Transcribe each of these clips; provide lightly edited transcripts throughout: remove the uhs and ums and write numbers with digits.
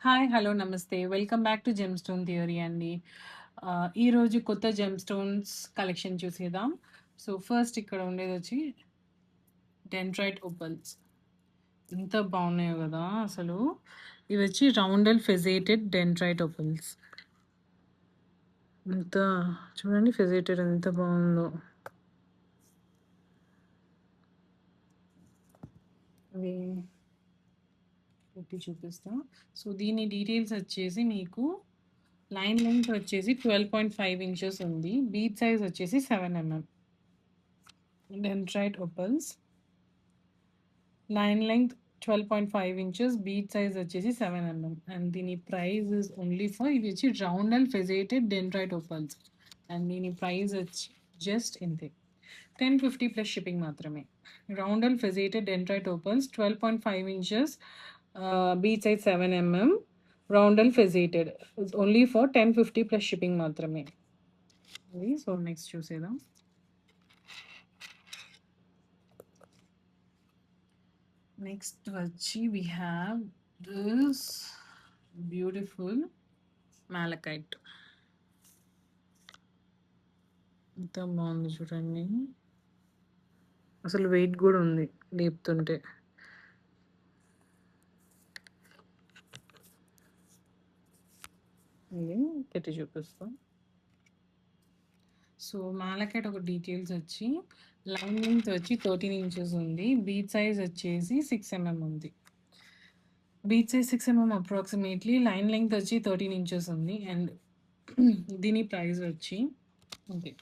Hi. Hello. నమస్తే. Welcome back to gemstone theory అండి. ఈరోజు కొత్త జెమ్‌స్టోన్స్ కలెక్షన్ చూసేద్దాం. సో, ఫస్ట్ ఇక్కడ ఉండేదొచ్చి డెండ్రైట్ ఓపల్స్. ఎంత బాగున్నాయో గదా అసలు. ఇవొచ్చి రౌండెడ్ ఫెజేటెడ్ డెండ్రైట్ ఓపల్స్. ఎంత చూడండి ఫెజేటెడ్ ఎంత బాగుందో. ఇవి పెట్టి చూపిస్తా. సో, దీని డీటెయిల్స్ వచ్చేసి మీకు లైన్ లెంగ్త్ వచ్చేసి 12.5 ఇంచెస్ ఉంది. బీట్ సైజ్ వచ్చేసి 7 mm. Dendrite opals. Line length 12.5 inches, bead size వచ్చేసి 7 mm. అండ్ దీని ప్రైస్ ఇస్ ఓన్లీ ఫర్ ఇవి వచ్చి round and faceted dendrite opals. And దీని ప్రైస్ వచ్చి జస్ట్ ఇంతే 1050 ప్లస్ షిప్పింగ్ మాత్రమే. Round and faceted dendrite opals 12.5 inches, bead size 7 mm, round and faceted only for 1050 plus shipping మాత్రమే. So next చూసేద్దాం. Next వచ్చి we have this beautiful malachite. ఎంత బాగుంది చూడండి. అసలు వెయిట్ కూడా ఉంది లేపుతుంటే. ఇది పెట్టి చూపిస్తాం. సో మాలకైట్ ఒక డీటెయిల్స్ వచ్చి లైన్ లెంగ్త్ వచ్చి 13 inches ఉంది. బీట్ సైజ్ వచ్చేసి 6 mm ఉంది. Bead size 6 mm approximately. Line length వచ్చి 13 inches ఉంది. అండ్ దీని ప్రైస్ వచ్చి okay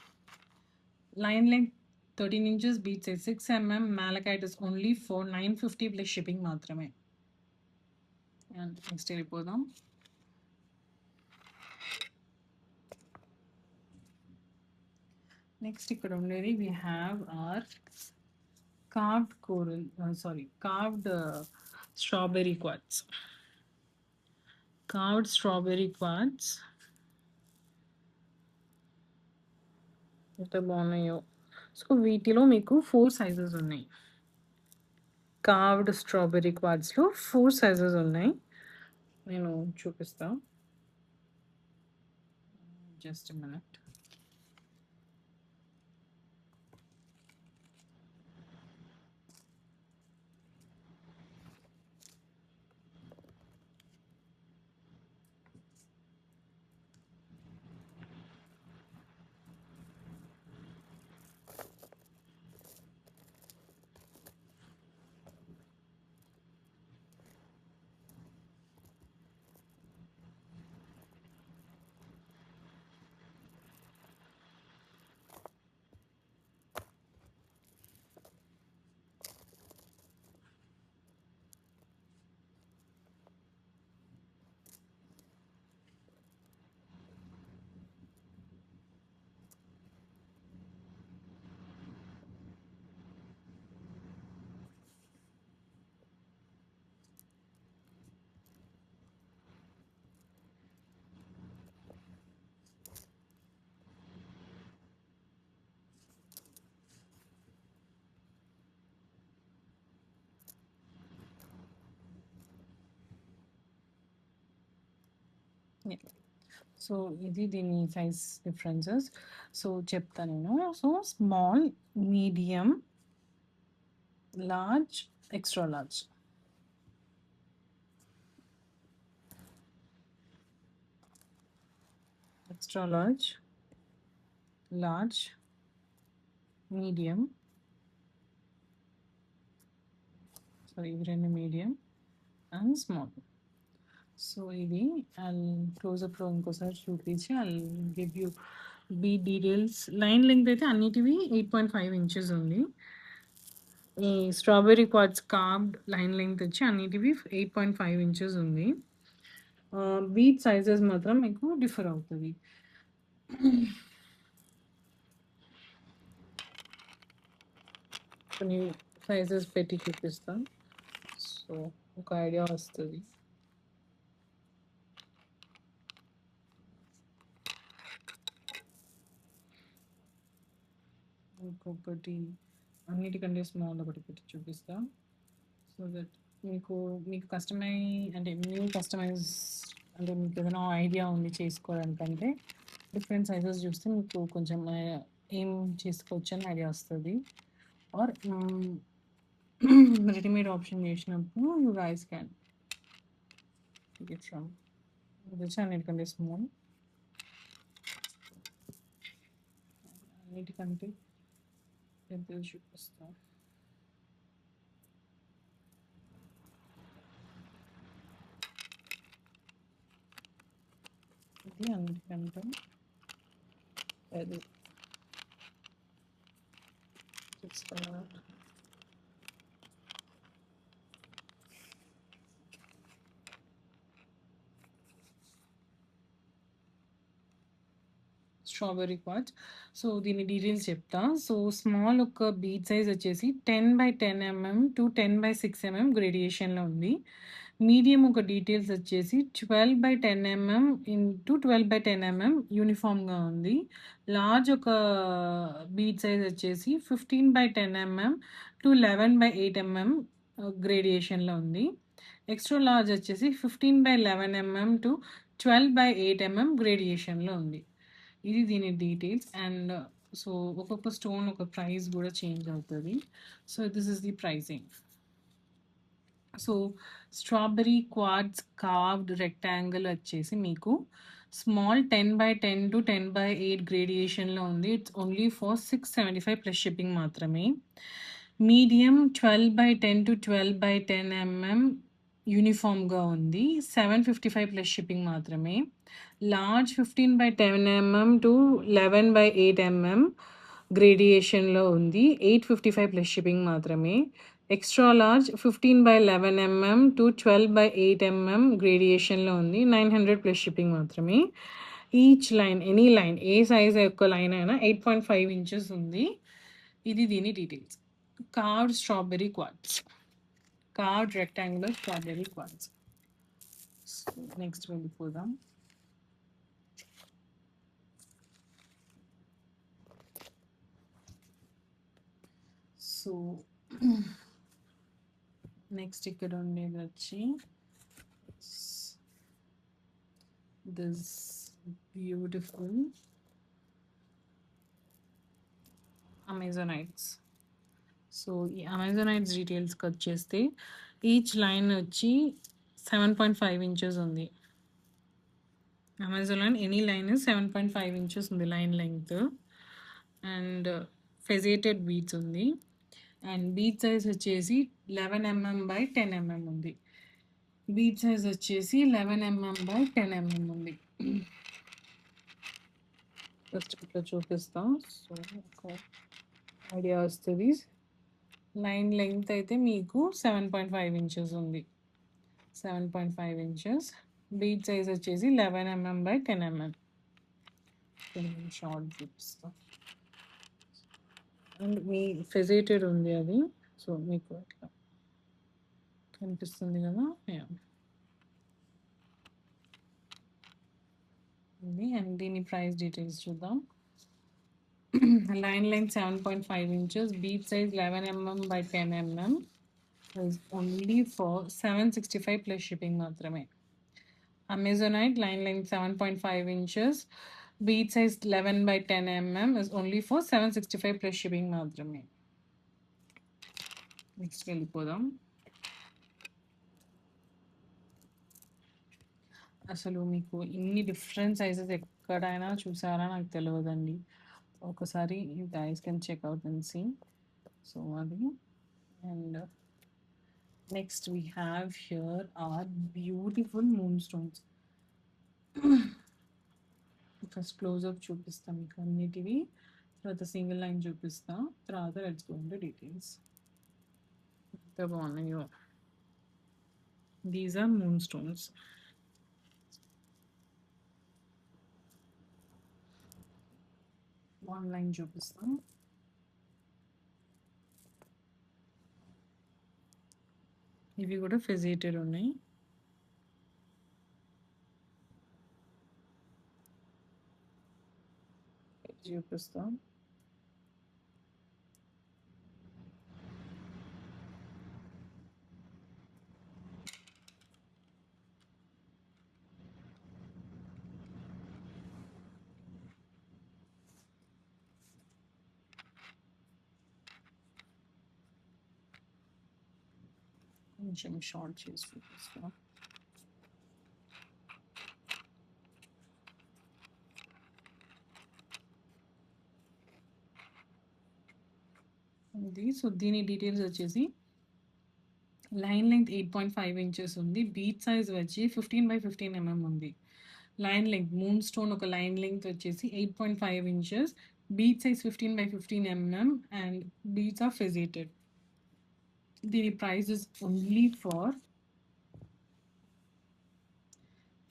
line length 13 inches, bead size 6 mm, malachite is only for 950 plus shipping మాత్రమే. అండ్ నెక్స్ట్ వెళ్ళిపోదాం. నెక్స్ట్ ఇక్కడ ఉండేది we have our carved coral, carved strawberry quartz. Carved strawberry quartz ఎంత బాగున్నాయో. సో వీటిలో మీకు 4 సైజెస్ ఉన్నాయి. కార్వ్డ్ స్ట్రాబెర్రీ క్వాడ్స్లో 4 సైజెస్ ఉన్నాయి. నేను చూపిస్తా. Just minute. సో ఇది దీని సైజ్ డిఫరెన్సెస్. సో చెప్తా నేను. So small, medium, large, extra large. Extra large, large, medium, ఇవి రెండు మీడియం అండ్ స్మాల్. సో ఇది క్లోజప్లో ఇంకోసారి చూపించి give you be details. Line length అయితే అన్నిటివి 8.5 inches ఉంది. ఈ strawberry quartz carved line length వచ్చి అన్నిటివి 8.5 inches ఉంది. బీట్ సైజెస్ మాత్రం మీకు డిఫర్ అవుతుంది. కొన్ని సైజెస్ పెట్టి చూపిస్తాం. సో ఒక ఐడియా వస్తుంది. ఇంకొకటి అన్నిటికంటే స్మాల్ ఒకటి పెట్టి చూపిస్తా. సో దట్ మీకు మీకు అంటే న్యూ కస్టమైజ్ అంటే మీకు ఏదైనా ఐడియా ఉంది చేసుకోవడానికంటే డిఫరెంట్ సైజెస్ చూస్తే మీకు కొంచెం ఏం చేసుకోవచ్చు అని ఐడియా వస్తుంది. ఆర్ రెడీమేడ్ ఆప్షన్ చేసినప్పుడు you guys can get from this అన్నిటికంటే స్మాల్ అన్నిటికంటే పెద్దది చూపిస్తాను. ఇది అన్నిటికంటే అది స్ట్రాబెర్రీ క్వార్ట్జ్. సో దీని డీటెయిల్స్ చెప్తా. సో స్మాల్ ఒక బీడ్ సైజ్ వచ్చేసి 10x10 mm to 10x6 mm గ్రేడియేషన్లో ఉంది. మీడియం ఒక డీటెయిల్స్ వచ్చేసి 12x10 mm into 12x10 mm యూనిఫామ్గా ఉంది. లార్జ్ ఒక బీడ్ సైజ్ వచ్చేసి 15x10 mm to 11x8 mm గ్రేడియేషన్లో ఉంది. ఎక్స్ట్రా లార్జ్ వచ్చేసి 15x11 mm to 12x8 mm గ్రేడియేషన్లో ఉంది. ఇది దీని డీటెయిల్స్. అండ్ సో ఒక్కొక్క స్టోన్ ఒక ప్రైస్ కూడా చేంజ్ అవుతుంది. So this is the pricing. So strawberry quartz carved rectangle వచ్చేసి మీకు స్మాల్ 10x10 టు 10x8 గ్రేడియేషన్లో ఉంది. It's only for 675 plus shipping మాత్రమే. Medium 12x10 to 12x10 mm యూనిఫామ్గా ఉంది. 755 ప్లస్ షిప్పింగ్ మాత్రమే. Large 15x10 mm to 11x8 mm గ్రేడియేషన్లో ఉంది. 855 ప్లస్ షిప్పింగ్ మాత్రమే. Extra large 15x11 mm to 12x8 mm గ్రేడియేషన్లో ఉంది. 900 ప్లస్ షిప్పింగ్ మాత్రమే. ఈచ్ లైన్ ఎనీ లైన్ ఏ సైజ్ యొక్క లైన్ అయినా 8.5 inches ఉంది. ఇది దీని details. Carved strawberry quartz, carved rectangular strawberry quartz. Next వెళ్ళిపోదాం. సో నెక్స్ట్ ఇక్కడ ఉండేది వచ్చి దిస్ బ్యూటిఫుల్ అమెజోనైట్స్. సో ఈ అమెజోనైట్స్ డీటెయిల్స్కి వచ్చేస్తే ఈచ్ లైన్ వచ్చి 7.5 inches ఉంది. Amazon line any line 7.5 inches ఉంది లైన్ లెంగ్త్. అండ్ ఫెజేటెడ్ బీట్స్ ఉంది. అండ్ బీట్ సైజ్ వచ్చేసి 11 mm by 10 mm ఉంది. బీట్ సైజ్ వచ్చేసి 11 mm by 10 mm ఉంది. ఫస్ట్ ఇట్లా చూపిస్తాం. సో ఒక ఐడియా వస్తుంది. లైన్ లెంగ్త్ అయితే మీకు 7.5 inches ఉంది. 7.5 inches. బీట్ సైజ్ వచ్చేసి 11 mm by 10 mm. షార్ట్ చూపిస్తాం. అండ్ మీ ఫెజేటెడ్ ఉంది అది. సో మీకు అట్లా కనిపిస్తుంది కదా. ఇది అండ్ దీని ప్రైస్ డీటెయిల్స్ చూద్దాం. Line length 7.5 inches, bead size 11 mm by 10 mm is only for 765 plus shipping మాత్రమే. Amazonite line length 7.5 inches, bead size 11 by 10 mm is only for 765 plus shipping మాత్రమే. నెక్స్ట్ వెళ్ళిపోదాం. అసలు మీకు ఇన్ని డిఫరెంట్ సైజెస్ ఎక్కడైనా చూసారా నాకు తెలియదండి. ఒకసారి you guys can check out and see. So అది. And next we have here are beautiful moon stones. First close up చూపిస్తాం మీకు అన్నిటివి, తర్వాత సింగిల్ లైన్ చూపిస్తా, తర్వాత లెట్స్ గో ఇంటూ డీటెయిల్స్. ఎంత బాగున్నాయో. These are moon stones. One line చూపిస్తాం. ఇవి కూడా ఫెజేటెడ్ ఉన్నాయి. చూపిస్తాం. కొంచెం షార్ట్ చేసి చూపిస్తా. ఇది సో దీని డీటెయిల్స్ వచ్చేసి లైన్ లెంగ్త్ 8.5 ఇంచెస్ ఉంది. బీట్ సైజ్ వచ్చి 15x15 ఉంది. లైన్ లెంగ్త్ మూన్ స్టోన్ ఒక లైన్ లెంగ్త్ వచ్చేసి 8.5 inches, bead size 15x15 and beads are faceted. దీని price is only for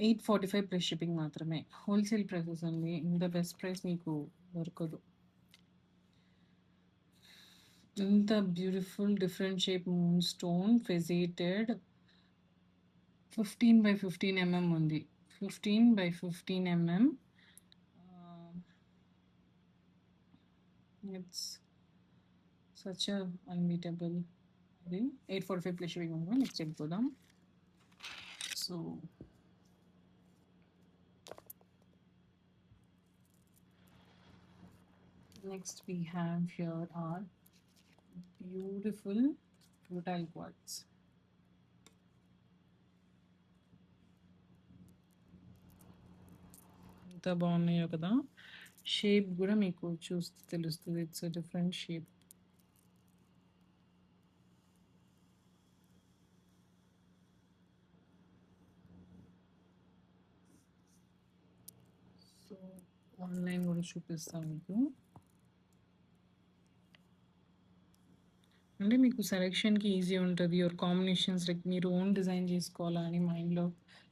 845 plus shipping మాత్రమే. హోల్సేల్ ప్రైసెస్ అండి, ఇంత బెస్ట్ ప్రైస్ మీకు దొరకదు. ఇంత beautiful different shape moon stone faceted 15x15 ఉంది. 15x15 it's such unbeatable. అది 845 ప్లస్ షిప్పింగ్ ఉంది. నెక్స్ట్ వెళ్ళిపోదాం. So next we have here are beautiful rutile quartz. ఎంత బాగున్నాయో కదా. షేప్ కూడా మీకు చూస్తే తెలుస్తుంది, it's different shape. So online కూడా చూపిస్తాను మీకు. అంటే మీకు సెలెక్షన్కి ఈజీ ఉంటుంది. యువర్ కాంబినేషన్స్ లైక్ మీరు ఓన్ డిజైన్ చేసుకోవాలా అని మైండ్లో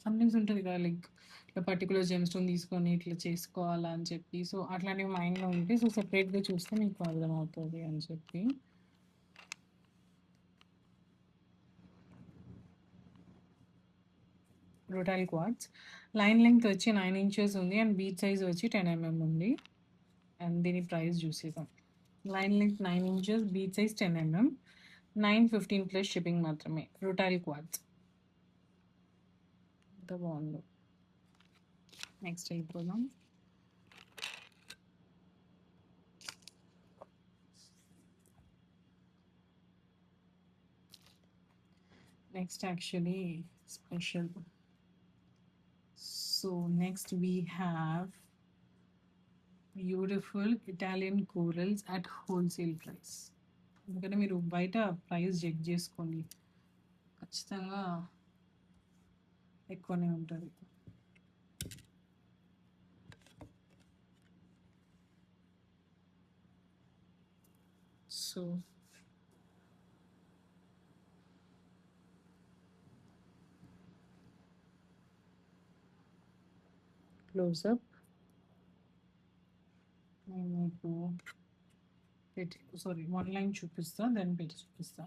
సమ్థింగ్స్ ఉంటుంది కదా, లైక్ ఇట్లా పర్టికులర్ జెమ్ స్టోన్ తీసుకొని ఇట్లా చేసుకోవాలా అని చెప్పి. సో అట్లాంటివి మైండ్లో ఉంటే సో సెపరేట్గా చూస్తే మీకు అర్థమవుతుంది అని చెప్పి. రొటైల్ క్వార్ట్స్ లైన్ లెంగ్త్ వచ్చి 9 ఇంచెస్ ఉంది అండ్ బీట్ సైజ్ వచ్చి 10 ఉంది. అండ్ దీని ప్రైస్ చూసేద్దాం. Line length 9 inches, bead size 10 915 plus shipping మాత్రమే. రొటైల్ క్వార్ట్స్ ఎంత బాగుందో. నెక్స్ట్ వెళ్ళిపోదాం. Next actually special. So next we have beautiful Italian corals at wholesale price. ఎందుకంటే మీరు బయట ప్రైస్ చెక్ చేసుకోండి, ఖచ్చితంగా ఎక్కువనే ఉంటుంది. సో క్లోజ్అప్ నేను మీకు పెట్టి సారీ 1 లైన్ చూపిస్తా, దెన్ పెట్టి చూపిస్తా.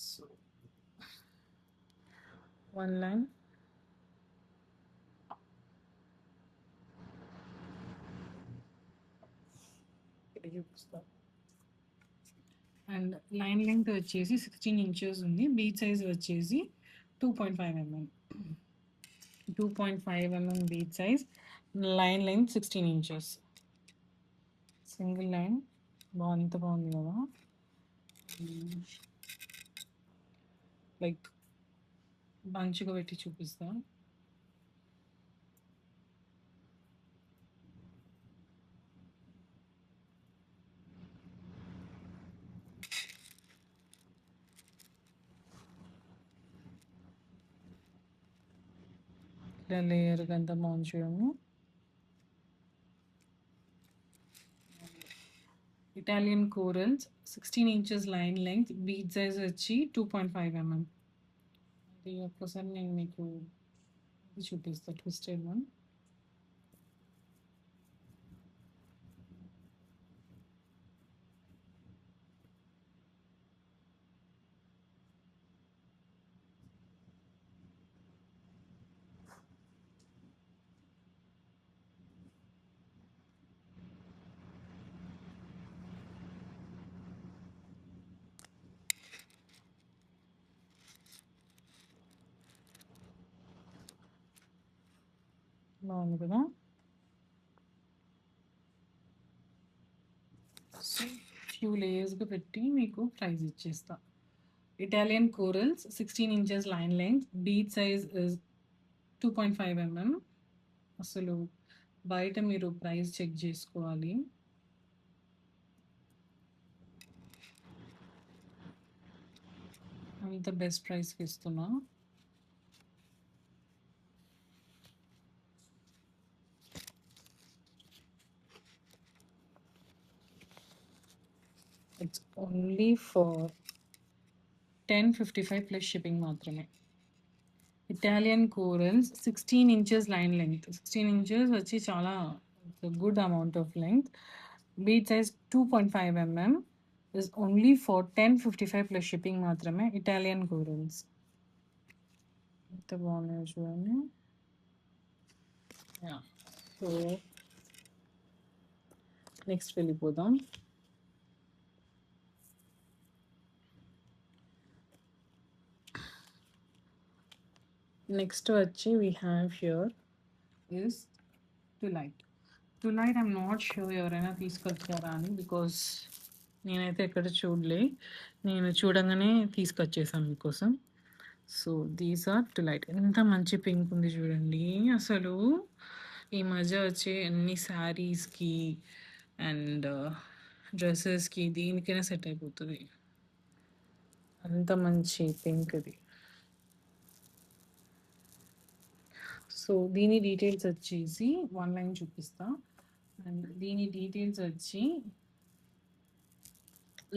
సో 1 లైన్ చూపిస్తా. అండ్ లైన్ లెంగ్త్ వచ్చేసి 16 ఇంచెస్ ఉంది. బీట్ సైజ్ వచ్చేసి 2.5 2.5 beat size. Line length 16 inches. Single line ఎంత బాగుంది కదా. లైక్ మంచిగా పెట్టి చూపిస్తా. ఇలా లేయర్గా అంతా బాగుంది చూడము. Italian corals 16 inches line length, beat size వచ్చి 2.5 అది ఒక్కసారి నేను మీకు చూపిస్తా. Twisted one. బాగుంది కదా. సో ఫ్యూ లేయర్స్గా పెట్టి మీకు ప్రైస్ ఇచ్చేస్తా. Italian corals, 16 inches line length. Bead size is 2.5 mm. అసలు బయట మీరు ప్రైస్ చెక్ చేసుకోవాలి. అంత బెస్ట్ ప్రైస్కి ఇస్తున్నా. It's only for 1055 plus shipping మాత్రమే. Italian corals 16 inches line length. 16 inches వచ్చి చాలా good amount of length. Bead size 2.5 mm is only for 1055 plus shipping మాత్రమే. ఇటాలియన్ కోరల్స్ ఎంత బాగున్నాయో చూడండి. సో నెక్స్ట్ వెళ్ళిపోదాం. నెక్స్ట్ వచ్చి we have here is thulite. Thulite I'm not sure ఎవరైనా తీసుకొచ్చారా అని, బికాస్ నేనైతే ఎక్కడ చూడలే. నేను చూడంగానే తీసుకొచ్చేసాను మీకోసం. So these are thulite. ఎంత మంచి పింక్ ఉంది చూడండి. అసలు ఈ మధ్య వచ్చే అన్ని శారీస్కి అండ్ డ్రెస్సెస్కి దీనికైనా సెట్ అయిపోతుంది. అంత మంచి పింక్ ఇది. సో దీని డీటెయిల్స్ వచ్చేసి వన్ లైన్ చూపిస్తా. అండ్ దీని డీటెయిల్స్ వచ్చి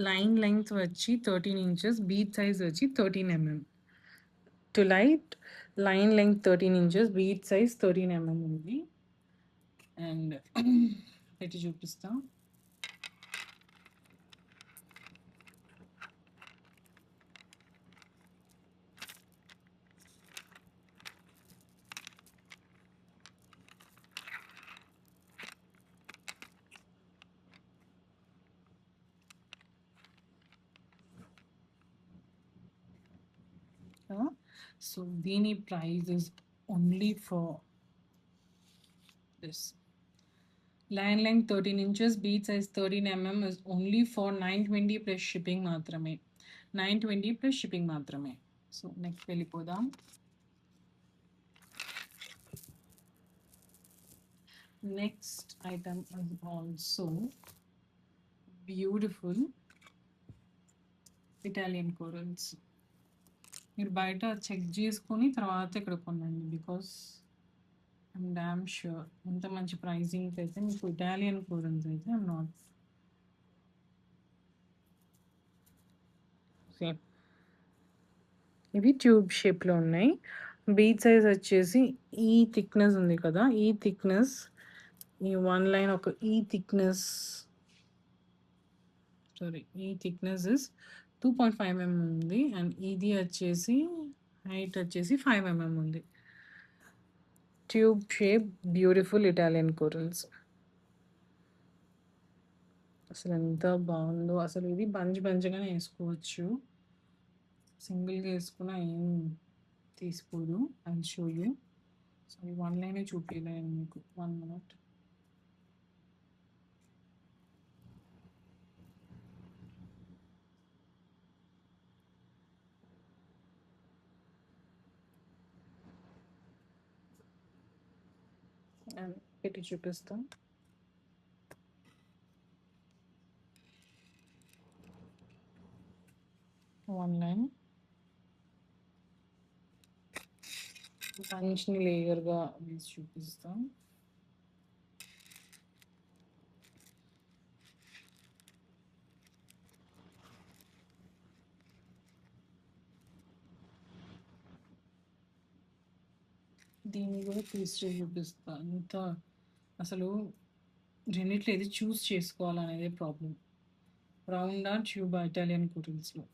లైన్ లెంగ్త్ వచ్చి 13 ఇంచెస్, బీడ్ సైజ్ వచ్చి 13 mm. Thulite line length 13 inches, bead size 13 mm ఉంది. అండ్ పెట్టి చూపిస్తా. సో దీని price is only for this line length 13 inches, bead size 13 mm is only for 920 plus shipping మాత్రమే. 920 plus shipping మాత్రమే. So next వెళ్ళిపోదాం. Next item is also beautiful Italian corals. మీరు బయట check చేసుకొని తర్వాత ఇక్కడ కొనండి, బికాస్ ఐమ్ డామ్ ష్యూర్ ఇంత మంచి ప్రైజింగ్ అయితే మీకు ఇటాలియన్ కోరల్స్ అయితే ఐమ్ నాట్ సేమ్. ఇవి ట్యూబ్ షేప్లో ఉన్నాయి. బీడ్ సైజ్ వచ్చేసి ఈ థిక్నెస్ ఉంది కదా, ఈ థిక్నెస్, ఈ వన్ లైన్ ఒక ఈ థిక్నెస్, సారీ ఈ థిక్నెస్ ఇస్ 2.5 mm ఉంది. అండ్ ఇది వచ్చేసి హైట్ వచ్చేసి 5 mm ఉంది. Tube shape beautiful Italian corals. అసలు ఎంత బాగుందో. అసలు ఇది బంచ్గానే వేసుకోవచ్చు, సింగిల్గా వేసుకున్నా ఏం తీసుకోదు. And show you. సో ఈ వన్ లైనే చూపించలేను మీకు. 1 minute. అండ్ పెట్టి చూపిస్తాం. వన్ లైన్ బంచ్ని లేయర్గా వేసి చూపిస్తాం. దీన్ని కూడా పీస్ చేసి చూపిస్తా. అంత అసలు రెండిట్లో ఏది చూస్ చేసుకోవాలనేదే problem. Round or tube Italian కోరల్స్లో.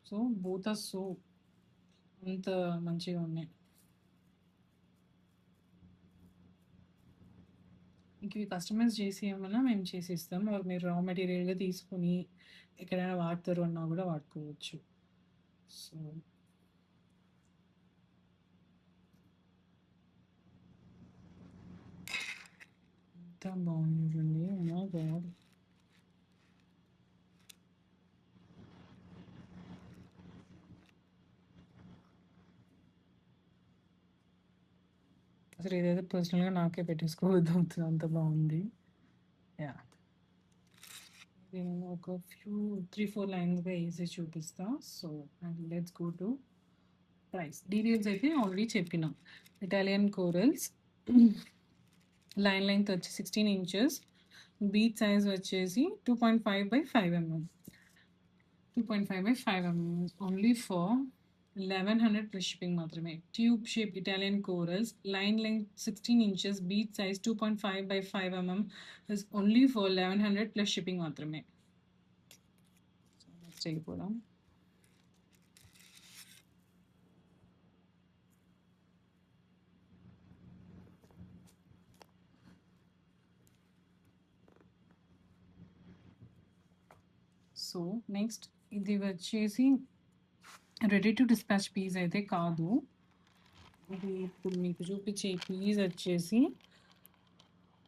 సో బోత్ ఆర్ సో అంత మంచిగా ఉన్నాయి. ఇంక ఇవి కస్టమైజ్ చేసి ఏమన్నా మేము చేసి ఇస్తాం, or మీరు రా మెటీరియల్గా తీసుకొని ఎక్కడైనా వాడతారు అన్నా కూడా వాడుకోవచ్చు. సో ఎంత బాగుంటుంది. Oh my God. అసలు ఇదైతే పర్సనల్‌గా నాకే పెట్టేసుకోవద్దవుతుంది అంత బావుంది. యాహ్! నేను ఒక 3, 4 లైన్స్‌గా ఏసి చూపిస్తా. So, and let's go to price. Details అయితే ఆల్రెడీ చెప్పినా. ఇటాలియన్ కోరల్స్ లైన్ లెంగ్త్ వచ్చి 16 ఇంచెస్. బీట్ సైజ్ వచ్చేసి 2.5/5 mm. 2.5/5 mm only for 1100 plus shipping మాత్రమే. Tube shape Italian corals line length 16 inches bead size 2.5/5 mm is only for 1100 plus shipping మాత్రమే. So next వెళ్ళిపోదాం. So next ఇది వచ్చేసి ready to dispatch piece అయితే కాదు. ఇది ఇప్పుడు మీకు చూపించే పీస్ వచ్చేసి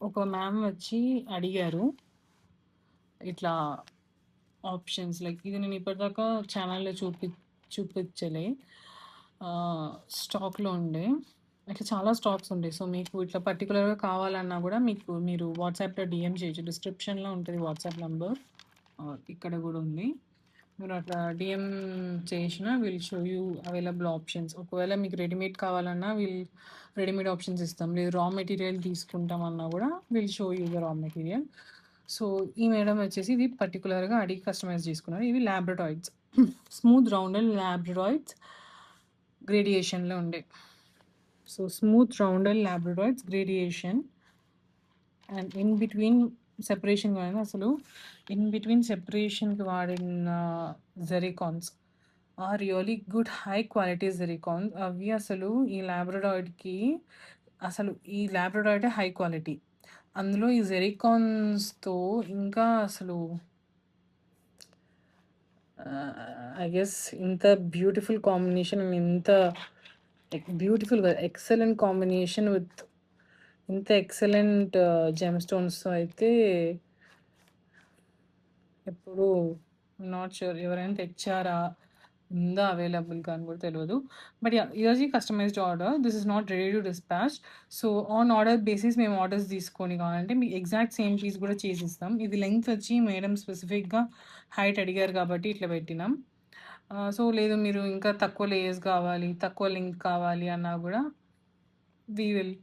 ఒక మ్యామ్ వచ్చి అడిగారు ఇట్లా ఆప్షన్స్. లైక్ ఇది నేను ఇప్పటిదాకా ఛానల్లో చూపించలే. స్టాక్లో ఉండే ఇట్లా చాలా స్టాక్స్ ఉంటాయి. సో మీకు ఇట్లా పర్టికులర్గా కావాలన్నా కూడా మీరు వాట్సాప్లో డిఎం చేయొచ్చు. డిస్క్రిప్షన్లో ఉంటుంది వాట్సాప్ నంబర్. ఇక్కడ కూడా ఉంది. మీరు అట్లా డిఎం చేసిన will show you available options. ఒకవేళ మీకు రెడీమేడ్ కావాలన్నా రెడీమేడ్ ఆప్షన్స్ ఇస్తాం. లేదు రా మెటీరియల్ తీసుకుంటామన్నా కూడా will show you the raw material. So ఈ మేడం వచ్చేసి ఇది పర్టికులర్గా అడిగి కస్టమైజ్ చేసుకున్నారు. ఇవి ల్యాబ్రడాయిడ్స్, స్మూత్ రౌండెడ్ ల్యాబ్రడాయిడ్స్ గ్రేడియేషన్లో ఉండే. So smooth rounded labradorites gradation and in between separation కానీ అసలు ఇన్ బిట్వీన్ సెపరేషన్కి వాడిన zircons are really good high quality zircons. అవి అసలు ఈ ల్యాబ్రడాయిడ్కి అసలు ఈ ల్యాబ్రడాయిడ్ హై క్వాలిటీ. అందులో ఈ జెరికాన్స్తో ఇంకా అసలు ఐ గెస్ ఇంత బ్యూటిఫుల్ కాంబినేషన్ అండ్ ఇంత బ్యూటిఫుల్ ఎక్సలెంట్ కాంబినేషన్ విత్ ఇంత ఎక్సలెంట్ జెమ్ స్టోన్స్తో అయితే ఎప్పుడు నాట్ షూర్ ఎవరైనా తెచ్చారా, ఉందా అవైలబుల్గా అని కూడా తెలియదు. బట్ యా ఈరోజు customised order, this is not ready to dispatch. So on order basis మేము ఆర్డర్స్ తీసుకొని కావాలంటే మీకు ఎగ్జాక్ట్ సేమ్ పీస్ కూడా చేసిస్తాం. ఇది లెంగ్త్ వచ్చి మేడం స్పెసిఫిక్గా హైట్ అడిగారు కాబట్టి ఇట్లా పెట్టినాం. సో లేదు మీరు ఇంకా తక్కువ లేయర్స్ కావాలి, తక్కువ లెంగ్త్ కావాలి అన్నా కూడా we will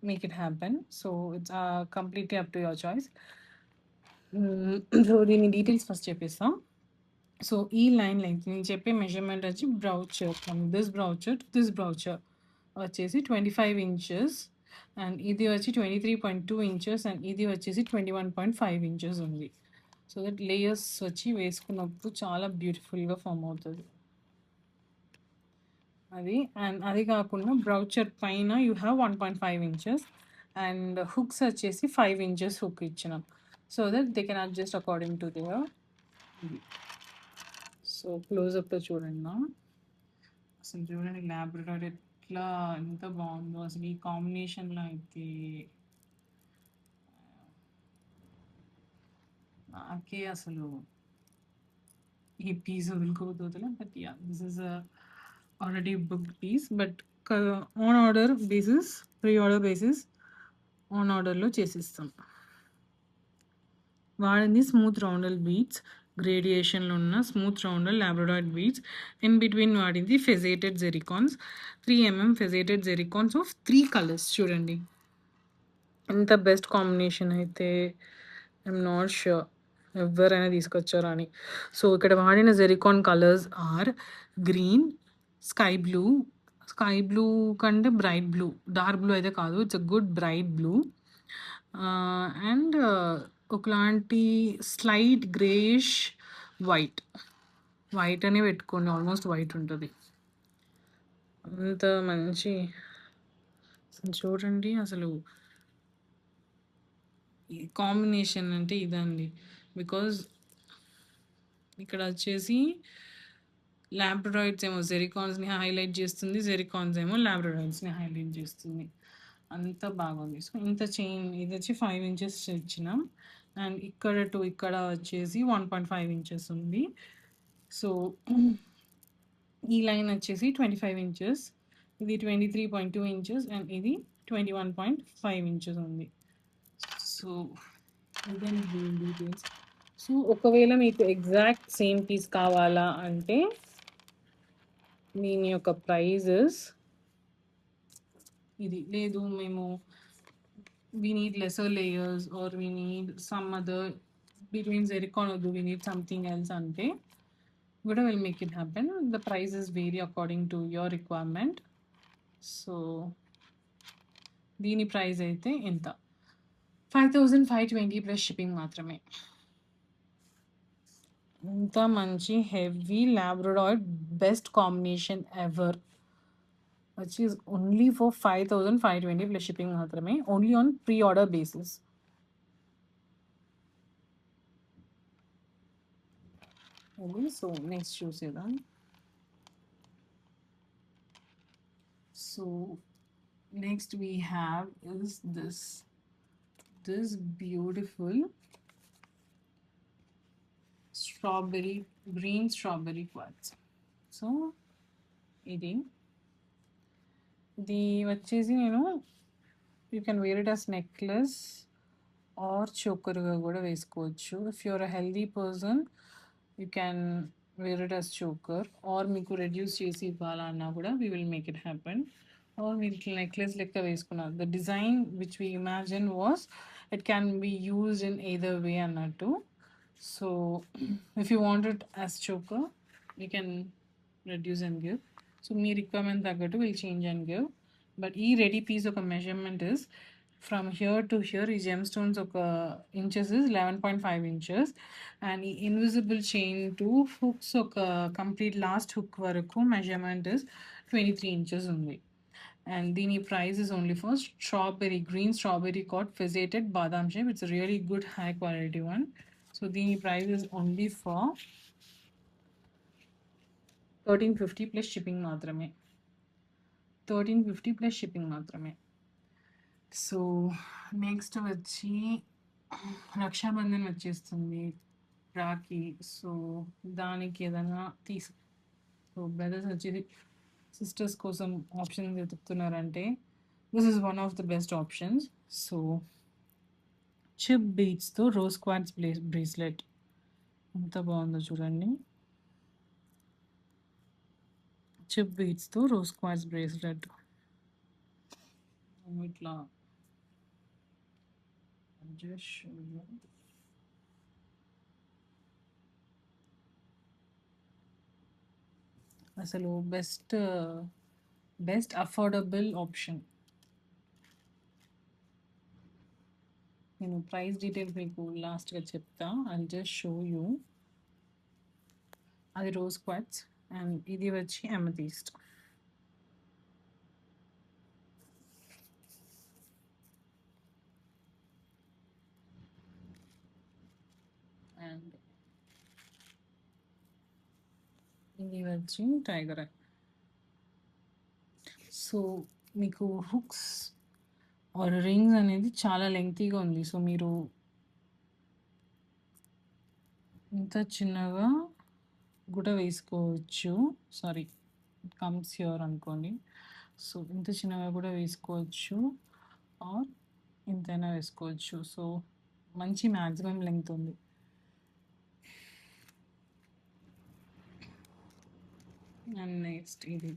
make it happen. So it's completely up to your choice. So దీని డీటెయిల్స్ ఫస్ట్ చెప్పేస్తాం. సో ఈ లైన్ లెంగ్త్ నేను చెప్పే మెజర్మెంట్ వచ్చి brochure, from this brochure to this brochure వచ్చేసి 25 ఇంచెస్ అండ్ ఇది వచ్చి 23.2 ఇంచెస్ అండ్ ఇది వచ్చేసి 21.5 ఇంచెస్ ఉంది. సో దట్ లేయర్స్ వచ్చి వేసుకున్నప్పుడు చాలా బ్యూటిఫుల్గా ఫామ్ అవుతుంది అది. అండ్ అది కాకుండా బ్రౌచర్ పైన you have 1.5 inches and hooks వచ్చేసి 5 ఇంచెస్ హుక్ ఇచ్చినాం. So that they can adjust according to their. So క్లోజప్లో చూడండి. అసలు చూడండి ల్యాబ్రడార్ ఎట్లా ఎంత బాగుందో అసలు ఈ కాంబినేషన్లో అయితే నాకే అసలు ఈ పీస్ వదులుకోబోతులే. But ya this is already booked piece. But on order basis, pre order basis on ఆర్డర్లో చేసిస్తాం. వాడింది స్మూత్ రౌండల్ బీట్స్ గ్రేడియేషన్లో ఉన్న smooth rondelle labradorite beads. In between వాడింది faceted zircons, 3 mm faceted zircons of 3 colours. చూడండి ఎంత best combination అయితే. I'm not sure ఎవరైనా తీసుకొచ్చారా అని. సో ఇక్కడ వాడిన జెరికాన్ colours are green, sky blue కంటే బ్రైట్ బ్లూ, డార్క్ బ్లూ అయితే కాదు, it's a good bright blue and ఒకలాంటి స్లైట్ గ్రేష్ వైట్. వైట్ అనే పెట్టుకోండి, ఆల్మోస్ట్ వైట్ ఉంటుంది. అంత మంచి చూడండి అసలు ఈ కాంబినేషన్ అంటే ఇదండి. బికాజ్ ఇక్కడ వచ్చేసి ల్యాబ్రడాయిడ్స్ ఏమో జెరికాన్స్ని హైలైట్ చేస్తుంది, జెరికాన్స్ ఏమో ల్యాబ్రడాయిడ్స్ని హైలైట్ చేస్తుంది. అంత బాగుంది. సో ఇంత చైన్ ఇది వచ్చి 5 ఇంచెస్ ఇచ్చినాం అండ్ ఇక్కడ టు ఇక్కడ వచ్చేసి 1.5 ఇంచెస్ ఉంది. సో ఈ లైన్ వచ్చేసి 25 ఇంచెస్ ఇది 23.2 ఇంచెస్ అండ్ ఇది 21.5 ఇంచెస్ ఉంది. సో ఇదండి దీని డీటెయిల్స్. సో ఒకవేళ మీకు ఎగ్జాక్ట్ సేమ్ పీస్ కావాలా అంటే దీని యొక్క ప్రైజెస్ ఇది. లేదు మేము we need lesser layers or we need some other between zircon or do we need something else ante కూడా will make it happen. The prices vary according to your requirement. So దీని price అయితే ఎంత 5520 plus shipping మాత్రమే. ఇంత మంచి heavy Labrador best combination ever which is only for 5520 plus shipping మాత్రమే, only on pre-order basis. Okay, so next చూసేద్దాం. So next we have is this beautiful green strawberry quartz. So ఇది వచ్చేసి నేను you can wear it as necklace or చోకర్గా కూడా వేసుకోవచ్చు. If you're a healthy person you can wear it as choker, or మీకు reduce చేసి ఇవ్వాలన్నా కూడా we will make it happen. Or మీరు ఇట్లా నెక్లెస్ లెక్క వేసుకున్నారు. The design which we imagine was it can be used in either way అన్నట్టు. So if you want it as choker you can reduce and give. So మీ requirement తగ్గట్టు will change and give. But ఈ ready piece ఒక measurement is from here to here. ఈ gem stones ఒక inches is 11.5 inches and ఈ invisible chain to hooks ఒక complete last hook వరకు measurement is 23 inches ఉంది. అండ్ దీని price is only for green strawberry cut faceted badam shape. It's really good high quality one. So దీని price is only for 1350 plus shipping మాత్రమే. 1350 plus shipping మాత్రమే. So next వచ్చి రక్షాబంధన్ వచ్చేస్తుంది, Rakhi. So దానికి ఏదైనా so brothers వచ్చేసి సిస్టర్స్ కోసం ఆప్షన్ వెతుకుతున్నారంటే this is one of the best options. So chip బీట్స్తో రోజ్ క్వార్ట్జ్ బ్రేస్లెట్ ఎంత బాగుందో చూడండి. చిప్ బీట్స్తో రోజ్ క్వార్ట్జ్ బ్రేస్లెట్ ఇట్లా అసలు బెస్ట్ అఫోర్డబుల్ ఆప్షన్. నేను ప్రైస్ డీటెయిల్స్ మీకు లాస్ట్గా చెప్తా. I just show you. అది రోజ్ క్వార్ట్జ్ అండ్ ఇది వచ్చి అమెథిస్ట్. అండ్ ఇది వచ్చి టైగర్ ఐ. సో మీకు హుక్స్ ఆర్ రింగ్స్ అనేది చాలా లెంగ్తీగా ఉంది. సో మీరు ఇంత చిన్నగా కూడా వేసుకోవచ్చు. సారీ కమ్స్ హియర్ అనుకోండి. సో ఇంత చిన్నగా కూడా వేసుకోవచ్చు ఆర్ ఇంతైనా వేసుకోవచ్చు. సో మంచి మ్యాక్సిమం లెంగ్త్ ఉంది. అండ్ నెక్స్ట్ ఇది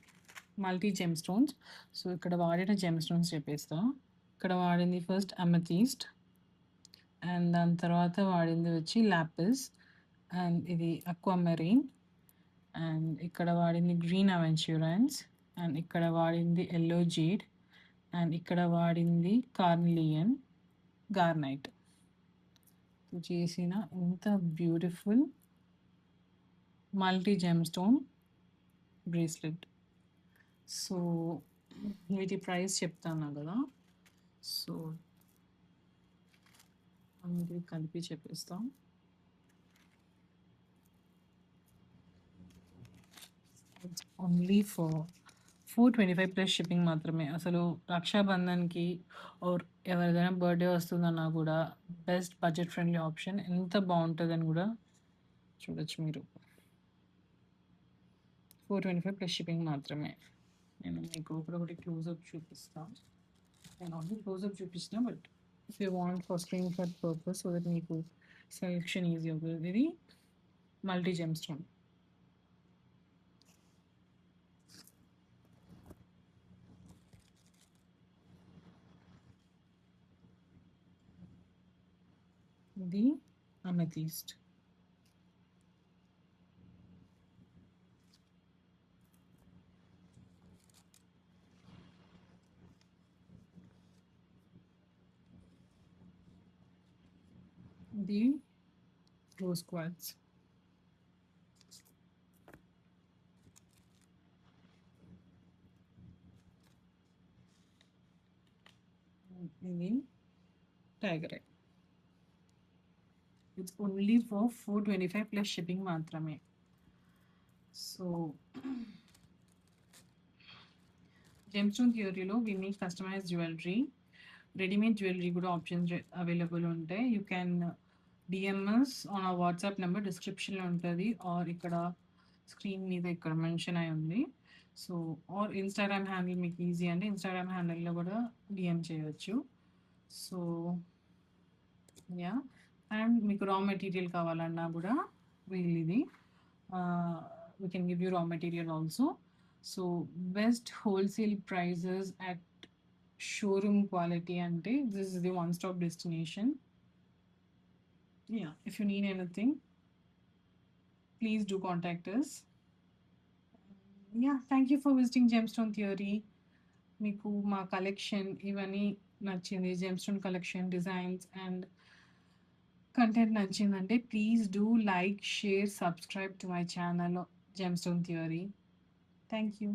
మల్టీ జెమ్ స్టోన్స్. సో ఇక్కడ వాడిన జెమ్ స్టోన్స్ చెప్పేస్తా. ఇక్కడ వాడింది ఫస్ట్ అమెథీస్ట్ అండ్ దాని తర్వాత వాడింది వచ్చి లాపిస్ అండ్ ఇది అక్వామెరీన్ అండ్ ఇక్కడ వాడింది గ్రీన్ అవెంచ్యూరెన్స్ అండ్ ఇక్కడ వాడింది ఎల్లో జీడ్ అండ్ ఇక్కడ వాడింది కార్నిలియన్ గార్నైట్. చేసిన ఇంత beautiful multi gem stone bracelet. So వీటి ప్రైస్ చెప్తాను కదా. సో అన్నిటికీ కలిపి చెప్పేస్తాం. ఓన్లీ ఫర్ 425 ప్లస్ షిప్పింగ్ మాత్రమే. అసలు రక్షాబంధన్కి ఆర్ ఎవరిదైనా బర్త్డే వస్తుందన్నా కూడా బెస్ట్ బడ్జెట్ ఫ్రెండ్లీ ఆప్షన్. ఎంత బాగుంటుందని కూడా చూడొచ్చు మీరు. 425 ప్లస్ షిప్పింగ్ మాత్రమే. నేను మీకు ఒకటి క్లోజప్ చూపిస్తాను. నేను ఆల్రెడీ క్లోజప్ చూపించిన, but if you want for screen shot purpose so that మీకు సెలెక్షన్ ఈజీ అవుతుంది. ఇది మల్టీ జెమ్ స్టోన్. ఇది అమెథిస్ట్. ఇది రోజ్ క్వార్ట్జ్. ఇది tiger eye. It's only for 425 plus shipping మాత్రమే. సో జెమ్స్టోన్ థియరీలో we make customize jewellery, readymade jewellery కూడా options available ఉంటాయి. యూ క్యాన్ డిఎంఎస్ ఆన్ ఆ వాట్సాప్ నెంబర్ డిస్క్రిప్షన్లో ఉంటుంది, ఆర్ ఇక్కడ స్క్రీన్ మీద ఇక్కడ మెన్షన్ అయి ఉంది. సో ఆర్ ఇన్స్టాగ్రామ్ హ్యాండిల్ మీకు ఈజీ అంటే ఇన్స్టాగ్రామ్ హ్యాండిల్లో కూడా డిఎం చేయవచ్చు. సో యా, అండ్ మీకు రా మెటీరియల్ కావాలన్నా కూడా వీళ్ళది we can give you raw material also. So best wholesale prices at showroom quality అంటే this is the one stop destination. Yeah, if you need anything, please do contact us. Yeah, thank you for visiting Gemstone Theory. మీకు మా collection ఇవన్నీ నచ్చింది, gemstone collection designs and content నచ్చిందంటే please do like, share, subscribe to my channel gemstone theory. Thank you.